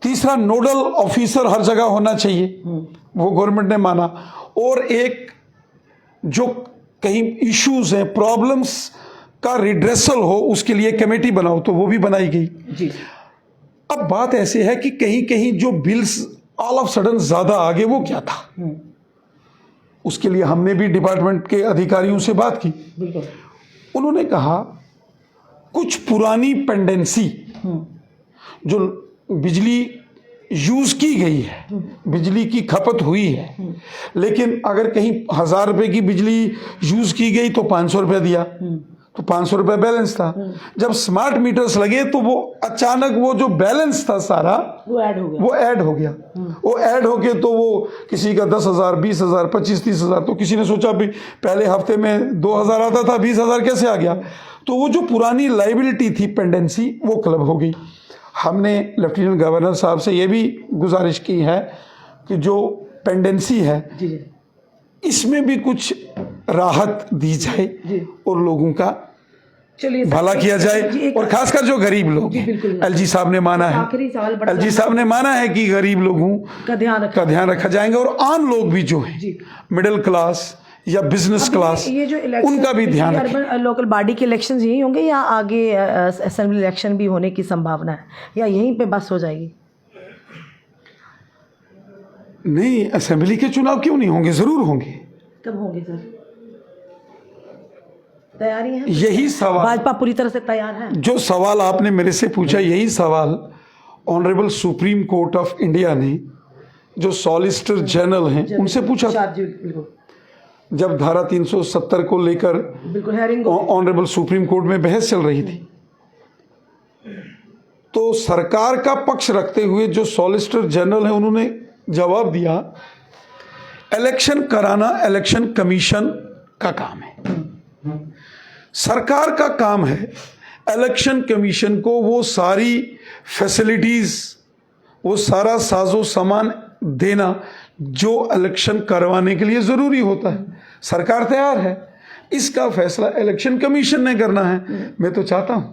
तीसरा, नोडल ऑफिसर हर जगह होना चाहिए, वो गवर्नमेंट ने माना। और एक जो कहीं इश्यूज हैं, प्रॉब्लम्स का रिड्रेसल हो, उसके लिए कमेटी बनाओ, तो वो भी बनाई गई जी। अब बात ऐसे है कि कहीं कहीं जो बिल्स ऑल ऑफ सडन ज्यादा आ गए, वो क्या था, उसके लिए हमने भी डिपार्टमेंट के अधिकारियों से बात की। उन्होंने कहा कुछ पुरानी पेंडेंसी जो बिजली यूज की गई है, बिजली की खपत हुई है, लेकिन अगर कहीं 1,000 रुपए की बिजली यूज की गई तो 500 रुपया दिया, तो 500 रुपये बैलेंस था। जब स्मार्ट मीटर्स लगे तो वो अचानक वो जो बैलेंस था सारा वो ऐड हो गया। वो ऐड हो गया तो वो किसी का 10,000, 20,000, 25, 30,000, तो किसी ने सोचा भी पहले हफ्ते में 2,000 आता था, 20,000 कैसे आ गया। तो वो जो पुरानी लाइबिलिटी थी, पेंडेंसी, वो क्लब हो गई। हमने लेफ्टिनेंट गवर्नर साहब से ये भी गुजारिश की है कि जो पेंडेंसी है इसमें भी कुछ राहत दी जाए और लोगों का भला किया जाए, और खासकर जो गरीब लोग हैं। एलजी साहब ने माना है, एलजी साहब ने माना है कि गरीब लोगों का ध्यान रखा जाएगा, और आम लोग भी जो है मिडिल क्लास या बिजनेस क्लास, ये जो उनका भी ध्यान रखें। अर्बन लोकल बॉडी के इलेक्शन यही होंगे या आगे असेंबली इलेक्शन भी होने की संभावना है, या यहीं पे बस हो जाएगी? नहीं, असेंबली के चुनाव क्यों नहीं होंगे, जरूर होंगे। कब होंगे सर? तैयारी है? यही सवाल, भाजपा पूरी तरह से तैयार है। जो सवाल आपने मेरे से पूछा, यही सवाल honourable supreme court of India ने जो सॉलिसिटर जनरल हैं उनसे पूछा था। जब धारा 370 को लेकर ऑनरेबल सुप्रीम कोर्ट में बहस चल रही थी, तो सरकार का पक्ष रखते हुए जो सॉलिसिटर जनरल हैं उन्होंने जवाब दिया, इलेक्शन कराना इलेक्शन कमीशन का काम है, सरकार का काम है इलेक्शन कमीशन को वो सारी फैसिलिटीज, वो सारा साजो सामान देना जो इलेक्शन करवाने के लिए जरूरी होता है। सरकार तैयार है, इसका फैसला इलेक्शन कमीशन ने करना है। मैं तो चाहता हूं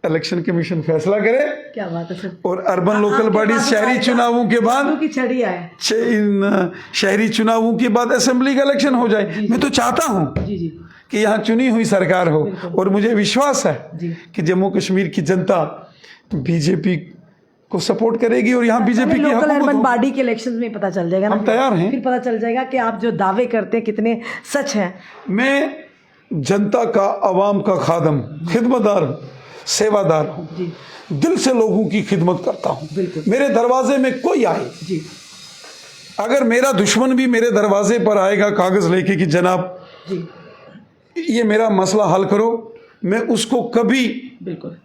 इलेक्शन कमीशन फैसला करे। क्या बात है सर। और अर्बन लोकल बॉडी शहरी चुनावों के बाद की छड़ी आए, इन शहरी चुनावों के बाद असेंबली का इलेक्शन हो जाए। मैं तो चाहता हूं कि यहाँ चुनी हुई सरकार हो, और मुझे विश्वास है कि जम्मू कश्मीर की जनता बीजेपी को सपोर्ट करेगी, और यहाँ बीजेपी की लोकल अर्बन बॉडी के इलेक्शंस में पता चल जाएगा ना, हम तैयार हैं। फिर पता चल जाएगा कि आप जो दावे करते हैं कितने सच हैं। मैं जनता का, आवाम का खादम, खिदमतदार हूँ, सेवादार हूँ, दिल से लोगों की खिदमत करता हूँ। मेरे दरवाजे में कोई आए, अगर मेरा दुश्मन भी मेरे दरवाजे पर आएगा कागज लेके कि जनाब जी ये मेरा मसला हल करो, मैं उसको कभी बिल्कुल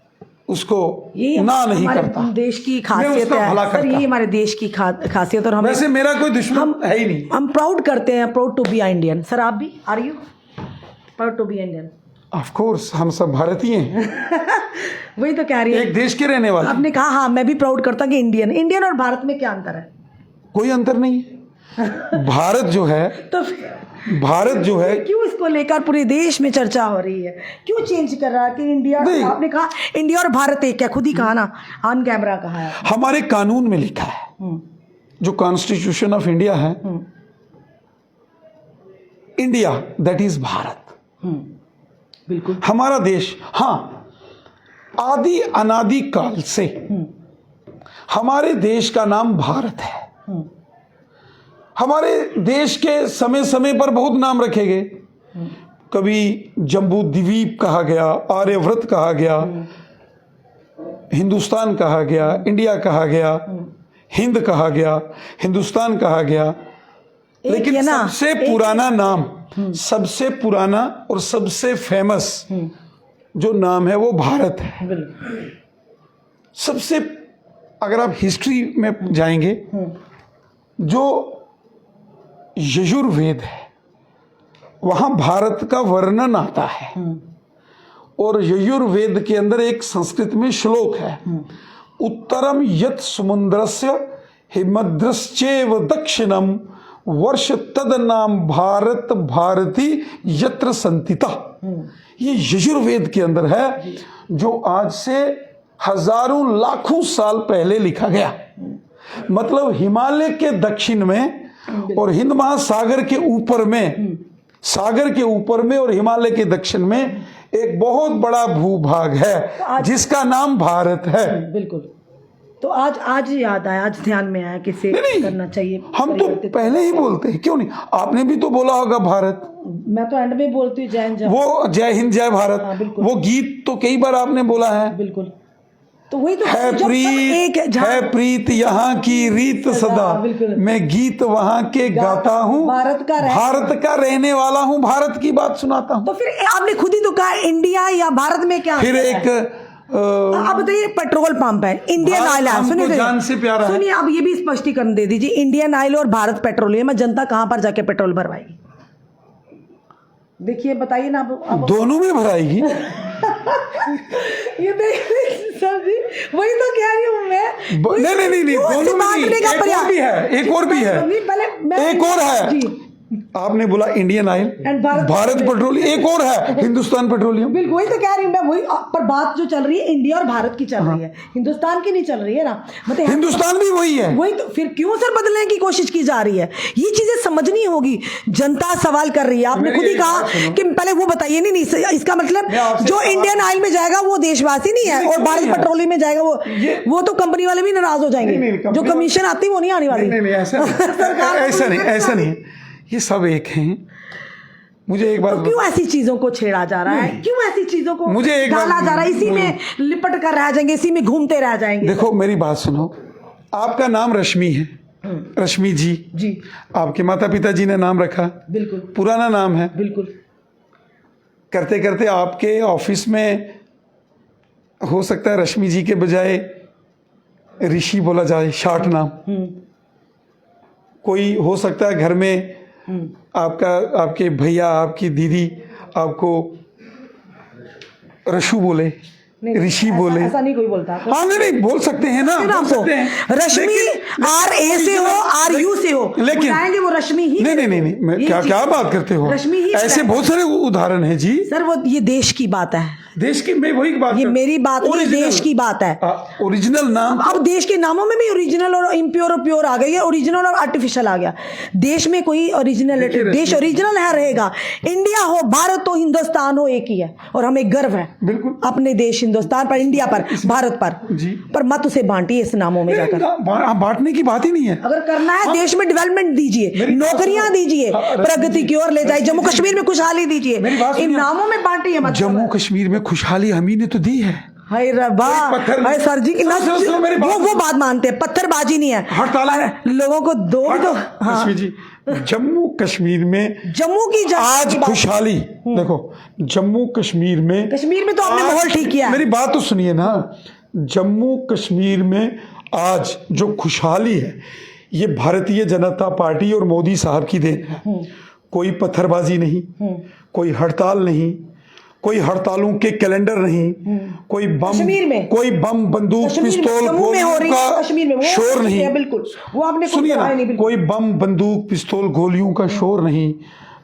उसको ये ना नहीं हमारे करता। देश की मैं खासियत उसका भला है सर, करता। ये हमारे देश की खासियत। और हम वैसे मेरा कोई दुश्मन है ही नहीं। हम प्राउड करते हैं, proud to be Indian. Sir आप भी are you proud to be Indian? Of course, हम सब भारतीय हैं, वही तो कह रही है, एक देश के रहने वाले। आपने कहा हाँ मैं भी प्राउड करता कि इंडियन। इंडियन और भारत में क्या अंतर है? कोई अंतर नहीं है। भारत जो है, तो भारत जो है, क्यों इसको लेकर पूरे देश में चर्चा हो रही है? क्यों चेंज कर रहा है कि इंडिया? नहीं। आपने कहा इंडिया और भारत एक है, खुद ही कहा ना, ऑन कैमरा कहा है। हमारे कानून में लिखा है, जो कॉन्स्टिट्यूशन ऑफ इंडिया है, इंडिया दैट इज भारत, बिल्कुल हमारा देश। हाँ, आदि अनादि काल से हमारे देश का नाम भारत है। हमारे देश के समय समय पर बहुत नाम रखे गए। कभी जम्बू द्वीप कहा गया, आर्यव्रत कहा गया, हिंदुस्तान कहा गया, इंडिया कहा गया, हिंद कहा गया, हिंदुस्तान कहा गया। लेकिन ये ना, सबसे पुराना नाम, सबसे पुराना और सबसे फेमस जो नाम है वो भारत है। बिल्कुल सबसे, अगर आप हिस्ट्री में जाएंगे, जो यजुर्वेद है वहां भारत का वर्णन आता है। और यजुर्वेद के अंदर एक संस्कृत में श्लोक है, उत्तरम यत समुद्रस्य हिमद्रश्चैव दक्षिणम वर्ष तद नाम भारत भारती यत्र संतिता। ये यजुर्वेद के अंदर है, जो आज से हजारों लाखों साल पहले लिखा गया। मतलब हिमालय के दक्षिण में और हिंद महासागर के ऊपर में, सागर के ऊपर में और हिमालय के दक्षिण में एक बहुत बड़ा भूभाग है जिसका नाम भारत है। बिल्कुल। तो आज याद आया, आज ध्यान में आया कि इसे करना चाहिए। हम तो पहले ही बोलते हैं, क्यों नहीं? आपने भी तो बोला होगा भारत। मैं तो एंड में बोलती हूँ जय हिंद, वो जय हिंद जय भारत, बिल्कुल। वो गीत तो कई बार आपने बोला है। बिल्कुल। तो वही तो है प्रीत, है प्रीत यहाँ की रीत सदा, बिल्कुल। मैं गीत वहाँ के गाता हूँ, भारत का रहने वाला हूँ, भारत की बात सुनाता हूँ। तो फिर आपने खुद ही तो कहा इंडिया या भारत में क्या फिर एक अब बताइए, पेट्रोल पंप है, इंडियन ऑयल है, हमको जान से प्यारा है। सुनिए, अब ये भी स्पष्टीकरण दे दीजिए, इंडियन ऑयल और भारत पेट्रोलियम में जनता कहां पर जाके पेट्रोल भरवाएगी? देखिए बताइए ना। अब दोनों में भराएगी। ये देखिए सर जी, वही तो कह रही हूँ मैं। नहीं, दोनों में नहीं, एक और भी है, एक और भी है, एक और है। आपने बोला इंडियन ऑयल, भारत पेट्रोलियम, एक और है हिंदुस्तान पेट्रोलियम। बिल्कुल, वही तो कह रही हूँ मैं, वही। पर बात जो चल रही है इंडिया और भारत की चल रही है, हिंदुस्तान की नहीं चल रही है ना। मतलब हिंदुस्तान भी वही है। वही तो फिर क्यों सर बदलने की कोशिश की जा रही है? ये चीजें समझनी होगी। जनता सवाल कर रही है। आपने खुद ही कहा कि पहले वो बताइए। नहीं, इसका मतलब जो इंडियन ऑयल में जाएगा वो देशवासी नहीं है, और भारत पेट्रोलियम में जाएगा वो तो कंपनी वाले भी नाराज हो जाएंगे। जो कमीशन आती है वो नहीं आने वाली। ऐसा नहीं, ये सब एक हैं। मुझे एक बात, तो क्यों ऐसी चीजों को छेड़ा जा रहा है? क्यों ऐसी चीजों को मुझे एक डाला जा रहा है? इसी में लिपट कर रह जाएंगे, इसी में घूमते रह जाएंगे। देखो मेरी बात सुनो, आपका नाम रश्मि है, रश्मि जी। आपके माता पिता जी ने नाम रखा, बिल्कुल पुराना नाम है। बिल्कुल। करते करते आपके ऑफिस में हो सकता है रश्मि जी के बजाय ऋषि बोला जाए, शॉर्ट नाम। कोई हो सकता है घर में आपके भैया, आपकी दीदी आपको रशु बोले, ऋषि बोले। ऐसा नहीं कोई बोलता। हाँ, नहीं बोल सकते हैं ना, बोल सकते हैं। रश्मि RA से हो, RU से हो, लेकिन वो रश्मि ही। नहीं, मैं क्या बात करते हो? रश्मि ही। ऐसे बहुत सारे उदाहरण हैं जी। सर वो ये देश की बात है, देश की, मैं वही बात, ये मेरी बात नहीं, देश की बात है। ओरिजिनल नाम। अब देश के नामों में भी ओरिजिनल और इम्प्योर और प्योर आ गई है, ओरिजिनल और आर्टिफिशियल आ गया। देश में कोई ओरिजिनलिटी, देश ओरिजिनल है रहेगा। इंडिया हो, भारत हो, हिंदुस्तान हो, एक ही है। और हमें गर्व है बिल्कुल अपने देश हिंदुस्तान पर, इंडिया पर, भारत पर जी। पर मत उसे बांटिए इस नामों में जाकर। बांटने की बात ही नहीं है। अगर करना है देश में डेवलपमेंट दीजिए, नौकरियां दीजिए, प्रगति की ओर ले जाइए, जम्मू कश्मीर में खुशहाली दीजिए। इन नामों में बांटिए मत। जम्मू कश्मीर में खुशहाली हम ही ने तो दी है। हाय रब्बा, पत्थर- हाय सर जी की ना, सुनो मेरी बात वो बात मानते हैं, पत्थरबाजी नहीं है, हड़ताल लोगों को दो तो। हाँ, कश्मीर जी, जम्मू कश्मीर में जम्मू की आज खुशहाली देखो, जम्मू कश्मीर में तो आपने आज- माहौल ठीक किया है। मेरी बात तो सुनिए ना, जम्मू कश्मीर में आज जो खुशहाली है ये भारतीय जनता पार्टी और मोदी साहब की देन है। कोई पत्थरबाजी नहीं, कोई हड़ताल नहीं, कोई हड़तालों के कैलेंडर नहीं, कोई कश्मीर में कोई बम बंदूक कश्मीर में, पिस्तौल जम्मू में हो रही है, कश्मीर में का वो शोर है, नहीं। बिल्कुल वो आपने कुछ सुनिए कहा ना, ही नहीं, बिल्कुल। कोई बम बंदूक पिस्तौल गोलियों का शोर नहीं,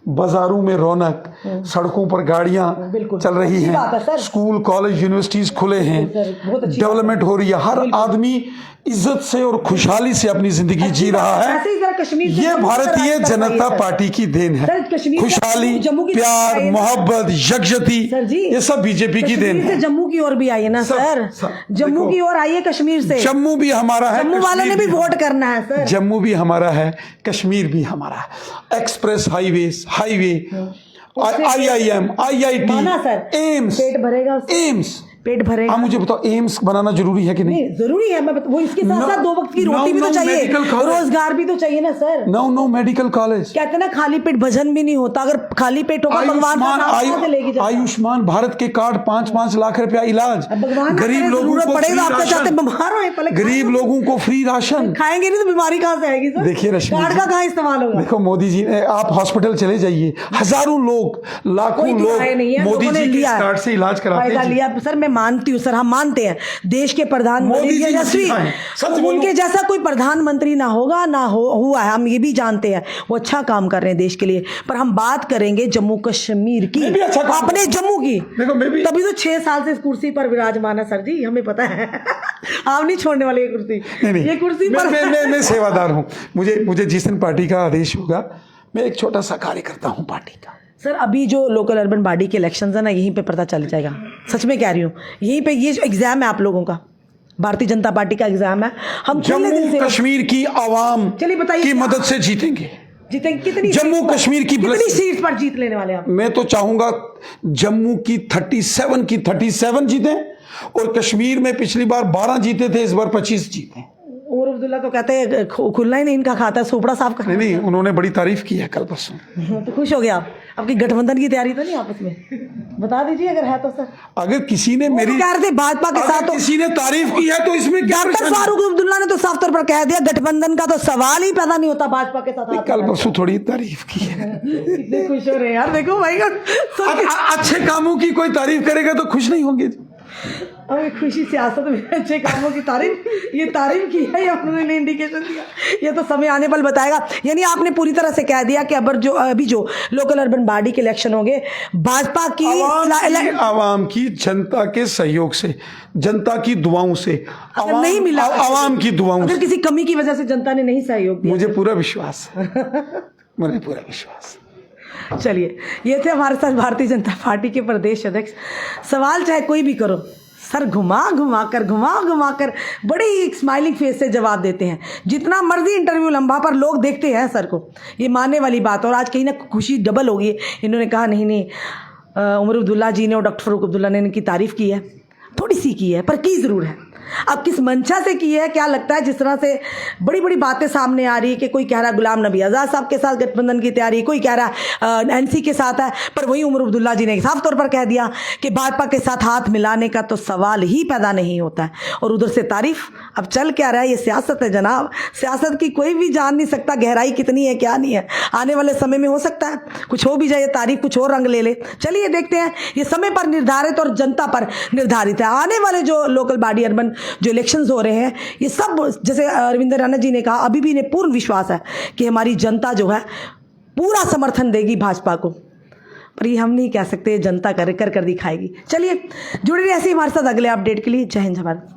बाजारों में रौनक, सड़कों पर गाड़ियां बिल्कुल। चल रही अच्छी बात है हैं, सर। स्कूल कॉलेज यूनिवर्सिटीज खुले हैं, बहुत अच्छी डेवलपमेंट हो रही है, हर आदमी इज्जत से और खुशहाली से अपनी जिंदगी जी रहा ऐसे ही जरा कश्मीर है। से ये जम्मू भारतीय तक आगे जनता बताइए सर। पार्टी की देन है। सर, कश्मीर से खुशहाली, जम्मू की प्यार, तरफ आइए ना। मोहब्बत, यकजहती, सर जी, ये सब बीजेपी की देन कश्मीर से है। जम्मू की ओर भी आइए ना सर, जम्मू देखो, की ओर आइए, कश्मीर से जम्मू भी हमारा है, जम्मू वालों ने कश्मीर भी वोट करना है सर। जम्मू भी हमारा है, कश्मीर भी हमारा है। एक्सप्रेस हाईवे IIM, माना सर, IIT, एम्स, पेट भरेगा उससे? एम्स, पेट भरेगा? आप मुझे बताओ, एम्स बनाना जरूरी है कि नहीं? नहीं जरूरी है, वो इसके साथ No- साथ दो वक्त की रोटी no- भी तो no चाहिए, medical college। रोजगार भी तो चाहिए ना सर। No medical college. कहते हैं ना खाली पेट भजन भी नहीं होता, अगर खाली पेट होगा भगवान का नाम कहाँ से लेके जाता? आयुष्मान भारत के कार्ड 5-5 लाख रुपया इलाज, अब भगवान ना गरीब करे, लोगों जरूरत को पड़ेगा, फ्री आपके चाहते राशन, बीमार हो पहले गरीब लोगों को फ्री राशन। खाएंगे नहीं तो बीमारी कहाँ से आएगी सर? देखिए रश्मि कार्ड जी, का कहाँ इस्तेमाल होगा? देखो मोदी जी ने, आप हॉस्पिटल चले जाइए, हजारों लोग, लाखों कोई दिखाए नहीं है, लोग मोदी लोगों ने जी के इस लिया, कार्ड से इलाज कराते फायदा हैं। लिया सर, मैं मानती हूँ सर, हम मानते हैं देश के प्रधानमंत्री मोदी जी ने यशस्वी, सिखाए, सच बोलो। उनके जैसा कोई प्रधानमंत्री ना होगा ना हुआ है, हम ये भी जानते हैं, वो अच्छा काम कर रहे हैं देश के लिए। पर हम बात करेंगे जम्मू कश्मीर की, मैं भी अच्छा काम अपने करता हूं। जम्मू की। देखो मैं भी, तभी तो 6 साल से इस कुर्सी पर विराजमान है सर जी, हमें पता है। आप नहीं छोड़ने वाले ये कुर्सी, नहीं ये कुर्सी पर मैं सेवादार हूँ। मुझे जिस दिन पार्टी का आदेश होगा, मैं एक छोटा सा कार्य करता हूँ पार्टी का। सर अभी जो लोकल अर्बन बॉडी के इलेक्शंस है ना, यहीं पे पता चल जाएगा, सच में कह रही हूँ, यहीं पे ये एग्जाम है आप लोगों का, भारतीय जनता पार्टी का एग्जाम है। हम खुले दिल जम्मू से कश्मीर की आवाम चलिए बताइए की क्या? मदद से जीतेंगे। जीतेंगे कितनी जम्मू सीट पर? कश्मीर की कितनी सीट पर जीत लेने वाले आप? मैं तो चाहूंगा जम्मू की 37 जीते, और कश्मीर में पिछली बार 12 जीते थे, इस बार 25 जीते। उमर अब्दुल्ला तो कहते हैं खुलना ही नहीं इनका खाता, सोपड़ा साफ करना। नहीं, उन्होंने बड़ी तारीफ की है कल परसों। तो खुश हो गया आप? आपकी गठबंधन की तैयारी तो नहीं आपस में? बता दीजिए अगर है तो सर। अगर किसी ने वो मेरी तो कह रहे थे भाजपा के साथ, तो किसी ने तारीफ की है तो इसमें क्या डॉक्टर परेशानी? फारूक अब्दुल्ला ने तो साफ तौर पर कह दिया, गठबंधन का तो सवाल ही पैदा नहीं होता भाजपा के साथ। कल परसों थोड़ी तारीफ की है। कितने खुश हो रहे हैं यार, देखो भाई अच्छे कामों की कोई तारीफ करेगा तो खुश नहीं होंगे। हमें खुशी सियासत में अच्छे कामों की तारीफ, ये तारीफ की है या उन्होंने इंडिकेशन दिया, ये तो समय आने पर बताएगा। यानी आपने पूरी तरह से कह दिया कि अभी जो लोकल अर्बन बॉडी के इलेक्शन होंगे, भाजपा की आवाम की जनता के सहयोग से, जनता की दुआओं से, नहीं मिला, आवाम की दुआओं अगर से, किसी कमी की वजह से जनता ने नहीं सहयोग दिया, मुझे पूरा विश्वास है। मुझे पूरा विश्वास। चलिए, ये थे हमारे साथ भारतीय जनता पार्टी के प्रदेश अध्यक्ष। सवाल चाहे कोई भी करो, सर घुमा घुमा कर बड़े ही स्माइलिंग फेस से जवाब देते हैं। जितना मर्जी इंटरव्यू लंबा, पर लोग देखते हैं सर को, ये मानने वाली बात। और आज कहीं ना खुशी डबल होगी। इन्होंने कहा नहीं, उमर अब्दुल्ला जी ने और डॉक्टर फारूक अब्दुल्ला ने इनकी तारीफ़ की है, थोड़ी सी की है, पर की ज़रूर है। अब किस मंशा से की है, क्या लगता है? जिस तरह से बड़ी बड़ी बातें सामने आ रही है कि कोई कह रहा है गुलाम नबी आज़ाद साहब के साथ गठबंधन की तैयारी, कोई कह रहा है एनसी के साथ है, पर वही उमर अब्दुल्ला जी ने साफ तौर पर कह दिया कि भाजपा के साथ हाथ मिलाने का तो सवाल ही पैदा नहीं होता है। और उधर से तारीफ। अब चल क्या रहा है, ये सियासत है जनाब, सियासत की कोई भी जान नहीं सकता गहराई कितनी है क्या नहीं है। आने वाले समय में हो सकता है कुछ हो भी जाए, तारीफ कुछ और रंग ले ले। चलिए देखते हैं, ये समय पर निर्धारित और जनता पर निर्धारित है। आने वाले जो लोकल बॉडी अर्बन जो इलेक्शंस हो रहे हैं, ये सब जैसे रविंद्र राणा जी ने कहा, अभी भी इन्हें पूर्ण विश्वास है कि हमारी जनता जो है पूरा समर्थन देगी भाजपा को। पर ये हम नहीं कह सकते, जनता कर दिखाएगी। चलिए जुड़े रहिए ऐसे ही हमारे साथ अगले अपडेट के लिए। जय हिंद, जय भारत।